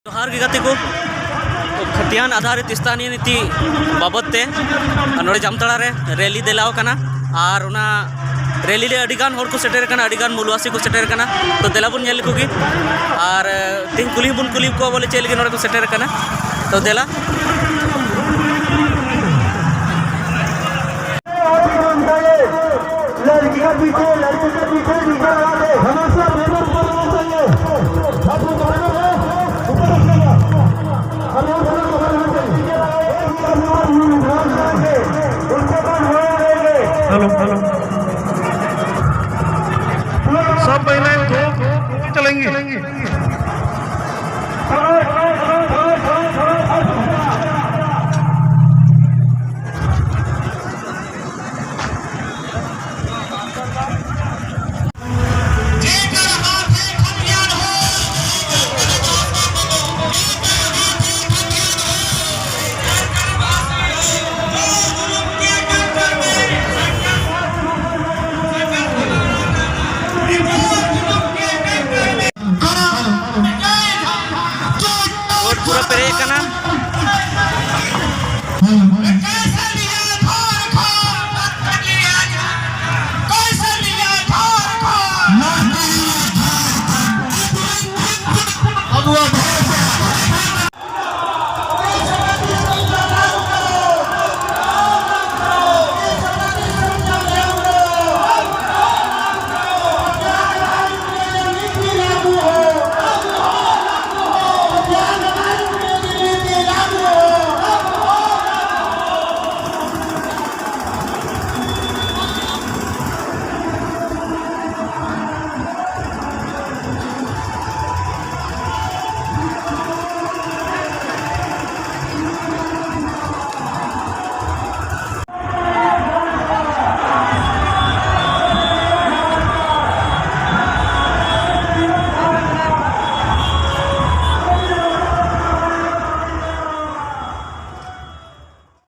जोहार गे गाते को खतियान आधारित स्थानीय नीति बाबदते नोड़े जामताड़ा रे रैली देलाव कना और उना रैली रे अडिगान होर को सेटेर कना अडिगान मूलवासी को सेटेर कना तो देलाबुन नेल कोगी और तीन कुली को बोले चेल गे नोड़े को सेटेर कना तो देला लड़की का पीछे लड़के के पीछे नीचे लगा दे हमेशा मेहनत करना चाहिए अब वो गाना है ऊपर रखेगा हमेशा उनके पास हो रहेंगे हेलो सब महिलाएं दो चलेंगी पूरा पेरे कना